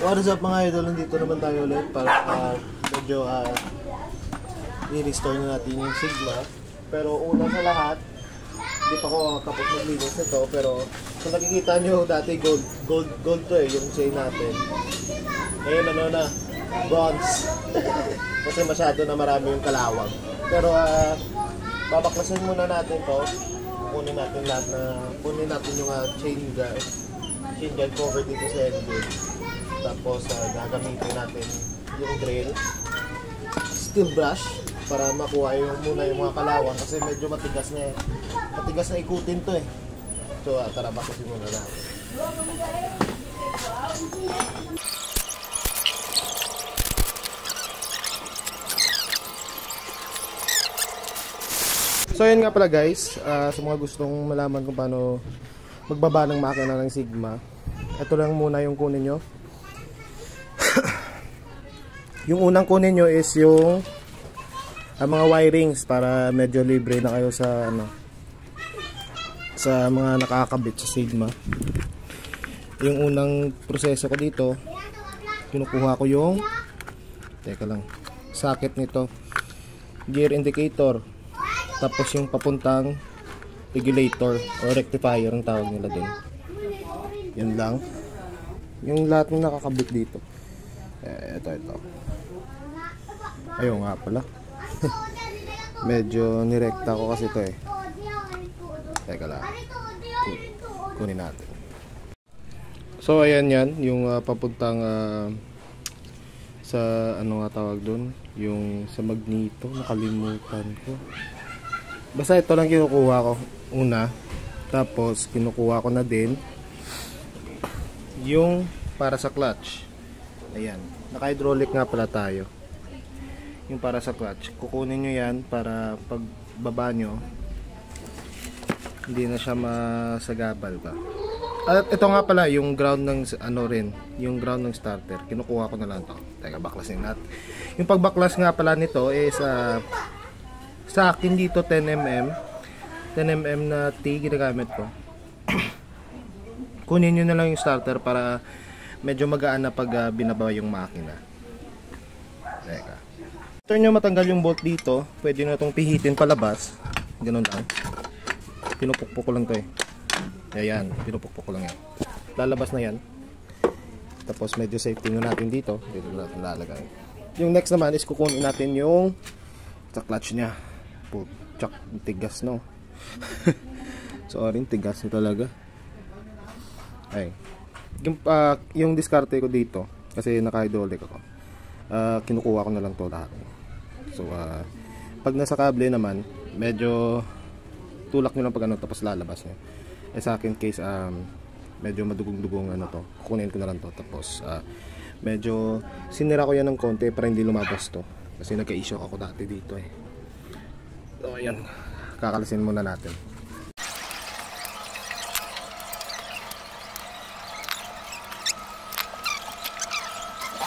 What is up mga idol? Nandito naman tayo ulit para medyo i-restore na natin yung Sigma. Pero una sa lahat, hindi pa ako tapos maglinis nito, pero kung nakikita nyo dati gold to yung chain natin. Ngayon ano na, bronze. Kasi masyado na marami yung kalawang. Pero babaklasin muna natin to. Kunin natin lahat kunin natin yung chain guard cover dito sa engine. Tapos gagamitin natin yung drill, steel brush para makuha muna yung mga kalawang kasi medyo matigas na ikutin to eh. So tara, baklasin muna natin. So yun nga pala guys, sa mga gustong malaman kung paano magbaba ng makina ng Sigma, ito lang muna yung kunin nyo. Yung unang kunin nyo is yung mga wirings para medyo libre na kayo sa sa mga nakakabit sa Sigma. Yung unang proseso ko dito, kinukuha ko yung socket nito, gear indicator, tapos yung papuntang regulator o rectifier ang tawag nila dun. Yan lang yung lahat ng nakakabit dito. Ito ayun nga pala. Medyo nirekta ko kasi ito eh. Teka lang, kunin natin. So ayan yan yung papuntang sa ano nga tawag dun, yung sa magneto, nakalimutan ko. Basta ito lang kinukuha ko una, tapos kinukuha ko na din yung para sa clutch. Ayan, naka-hydraulic nga pala tayo. Yung para sa clutch, kukunin nyo yan para pag baba nyo hindi na siya masagabal ba. At ito nga pala yung ground ng yung ground ng starter, kinukuha ko na lang to. Teka, baklasin natin. Yung pagbaklas nga pala nito is sa akin dito 10mm na T ginagamit ko. Kunin nyo na lang yung starter para medyo magaan na pag binaba yung makina. Teka, after nyo matanggal yung bolt dito, pwede nyo itong pihitin palabas. Ganun lang. Pinupukpok ko lang to eh. Ayan, pinupukpok ko lang yan. Lalabas na yan. Tapos medyo safety na natin dito. Dito natin lalagay. Yung next naman is kukunin natin yung sa clutch nya. Putsak, tigas no. Sorry, tigas na talaga. Ay. Yung diskarte ko dito, kasi naka-hydraulic ako. Kinukuha ko na lang to lahat. So pag nasa kable naman, medyo tulak nyo lang pag tapos lalabas nyo. Sa akin case, medyo madugong-dugong to, kukunin ko na lang to. Tapos medyo sinira ko yan ng konti para hindi lumabas to, kasi nagka-issue ako dati dito eh. So ayan, kakalasin muna natin.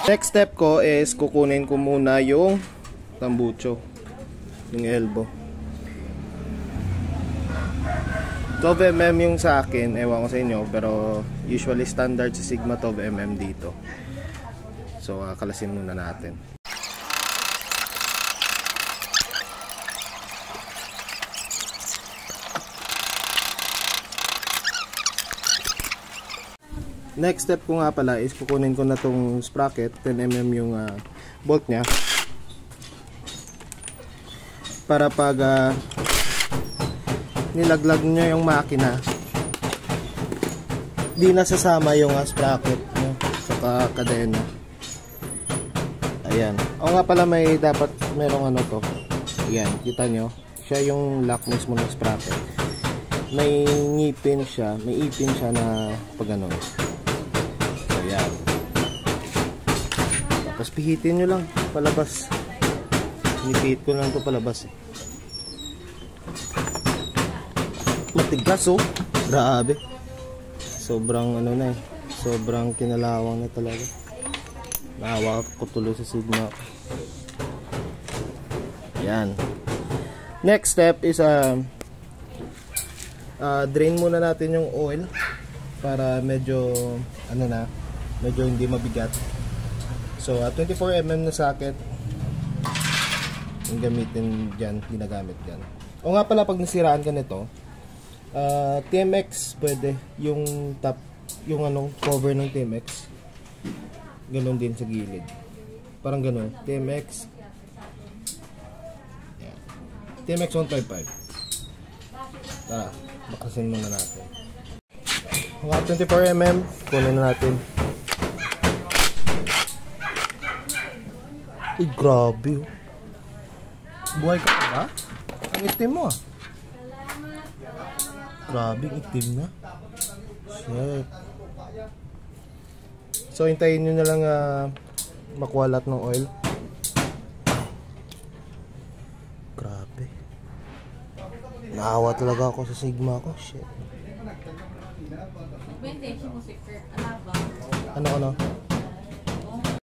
Next step ko is kukunin ko muna yung tambucho, yung elbow. 12mm yung sa akin, ewan ko sa inyo, pero usually standard sa Sigma 12mm dito. So kalasin muna natin. Next step ko nga pala is kukunin ko na tong sprocket, 10mm yung bolt nya, para pag nilaglag nyo yung makina, di nasasama yung sprocket nyo sa kadena. Ayan. O nga pala, may dapat merong to. Ayan, kita nyo, siya yung lock mismo ng sprocket. May ngipin siya, may ipin siya na pag so ayan. Tapos pihitin nyo lang palabas. Pinipihit ko lang to palabas eh. Matigas oh, grabe. Sobrang na eh, sobrang kinalawang na talaga. Naawa ko tuloy sa Sigma. Ayan. Next step is drain muna natin yung oil para medyo medyo hindi mabigat. So 24mm na socket yung gamitin dyan, ginagamit dyan. O nga pala, pag nasiraan ka nito, TMX pwede, yung top, yung anong cover ng TMX, ganun din sa gilid, parang ganun, TMX. Yan. TMX 155. Tara, bakasin muna natin mga 24mm, kunin na natin. Ay, grabe oh. Buhay ka ba? Ang itim mo ah. Grabe, itim na. Shit. So, hintayin nyo na lang makuwalat ng oil. Grabe. Naawa talaga ako sa Sigma ko. Shit. Ano?